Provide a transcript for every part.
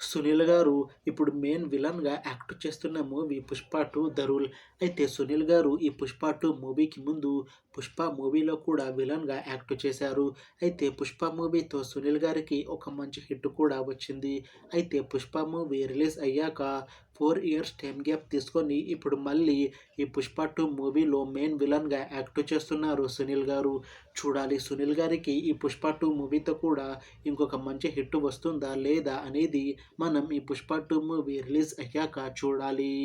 సునీల్ గారు ఇప్పుడు మెయిన్ విలన్‌గా యాక్ట్ చేస్తున్న మూవీ 'పుష్ప 2 ద రూల్'. అయితే సునీల్ గారు ఈ 'పుష్ప 2' మూవీకి ముందు 'పుష్ప' మూవీలో కూడా విలన్‌గా యాక్ట్ చేశారు. అయితే 'పుష్ప' మూవీతో సునీల్ గారికి ఒక మంచి హిట్ కూడా వచ్చింది. అయితే 'పుష్ప' మూవీ రిలీజ్ అయ్యాక 4 ఇయర్స్ టైమ్ గ్యాప్ తీసుకొని ఇప్పుడు మళ్ళీ ఈ 'పుష్ప 2' మూవీలో మెయిన్ విలన్‌గా యాక్ట్ చేస్తున్నారు సునీల్ గారు. చూడాలి సునీల్ గారికి ఈ 'పుష్ప 2' మూవీతో కూడా ఇంకొక మంచి హిట్ వస్తుందా లేదా అనేది మనం ఈ 'పుష్ప 2' మూవీ రిలీజ్ అయ్యాక చూడాలి.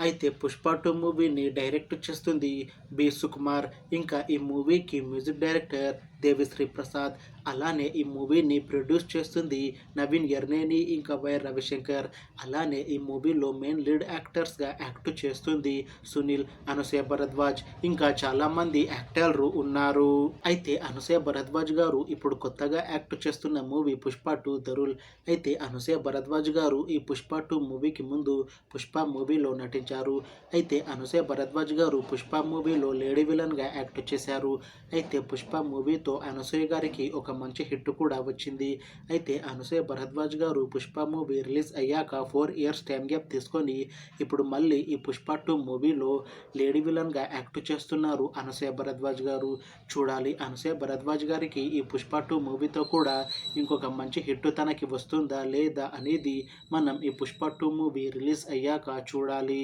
అయితే 'పుష్ప 2' మూవీని డైరెక్ట్ చేస్తుంది బి. సుకుమార్. ఇంకా ఈ మూవీకి మ్యూజిక్ డైరెక్టర్ దేవిశ్రీ ప్రసాద్. అలానే ఈ మూవీని ప్రొడ్యూస్ చేస్తుంది నవీన్ యర్నేని ఇంకా వై. రవిశంకర్. అలానే ఈ మూవీలో మెయిన్ లీడ్ యాక్టర్స్గా యాక్ట్ చేస్తుంది సునీల్, అనసూయ భరద్వాజ్ ఇంకా చాలామంది యాక్టర్లు ఉన్నారు. అయితే అనసూయ భరద్వాజ్ గారు ఇప్పుడు కొత్తగా యాక్ట్ చేస్తున్న మూవీ 'పుష్ప 2 ద రూల్'. అయితే అనసూయ భరద్వాజ్ గారు ఈ 'పుష్ప 2' మూవీకి ముందు 'పుష్ప' మూవీలో నటించారు. అయితే అనసూయ భరద్వాజ్ గారు 'పుష్ప' మూవీలో లేడీ విలన్గా యాక్ట్ చేశారు. అయితే 'పుష్ప' మూవీతో అనసూయ గారికి ఒక మంచి హిట్ కూడా వచ్చింది. అయితే అనసూయ భరద్వాజ్ గారు 'పుష్ప' మూవీ రిలీజ్ అయ్యాక 4 ఇయర్స్ టైమ్ గ్యాప్ తీసుకొని ఇప్పుడు మళ్ళీ ఈ 'పుష్ప 2' మూవీలో లేడీ విలన్గా యాక్ట్ చేస్తున్నారు అనసూయ భరద్వాజ్ గారు. చూడాలి అనసూయ భరద్వాజ్ గారికి ఈ 'పుష్ప 2' మూవీతో కూడా ఇంకొక మంచి హిట్ తనకి వస్తుందా లేదా అనేది మనం ఈ 'పుష్ప 2' మూవీ రిలీజ్ అయ్యాక చూడాలి.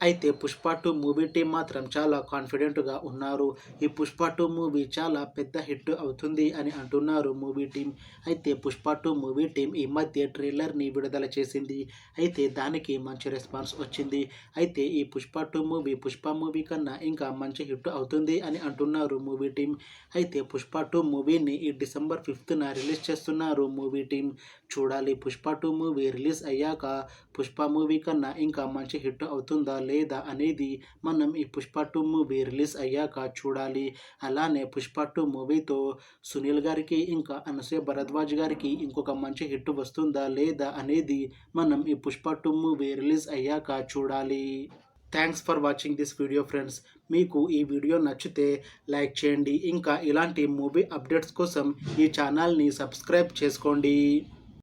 అయితే 'పుష్ప 2' మూవీ టీం మాత్రం చాలా కాన్ఫిడెంట్‌గా ఉన్నారు. ఈ 'పుష్ప 2' మూవీ చాలా పెద్ద హిట్ అవుతుంది అని అంటున్నారు మూవీ టీం. అయితే 'పుష్ప 2' మూవీ టీం ఈ మధ్య ట్రైలర్‌ని విడుదల చేసింది. అయితే దానికి మంచి రెస్పాన్స్ వచ్చింది. అయితే ఈ 'పుష్ప 2' మూవీ 'పుష్ప' మూవీ కన్నా ఇంకా మంచి హిట్ అవుతుంది అని అంటున్నారు మూవీ టీం. అయితే 'పుష్ప 2' మూవీని ఈ డిసెంబర్ 5న రిలీజ్ చేస్తున్నారు మూవీ టీం. చూడాలి 'పుష్ప 2' మూవీ రిలీజ్ అయ్యాక 'పుష్ప' మూవీ కన్నా ఇంకా మంచి హిట్ అవుతుందా లేదా అనేది మనం ఈ 'పుష్ప 2' మూవీ రిలీజ్ అయ్యాక చూడాలి. అలానే 'పుష్ప 2' మూవీతో సునీల్ గారికి ఇంకా అనసూయ భరద్వాజ్ గారికి ఇంకొక మంచి హిట్ వస్తుందా లేదా అనేది మనం ఈ 'పుష్ప 2' మూవీ రిలీజ్ అయ్యాక చూడాలి. Thanks for watching this video friends. మీకు ఈ వీడియో నచ్చితే లైక్ చేయండి. ఇంకా ఇలాంటి మూవీ అప్డేట్స్ కోసం ఈ ఛానల్ని సబ్స్క్రైబ్ చేసుకోండి.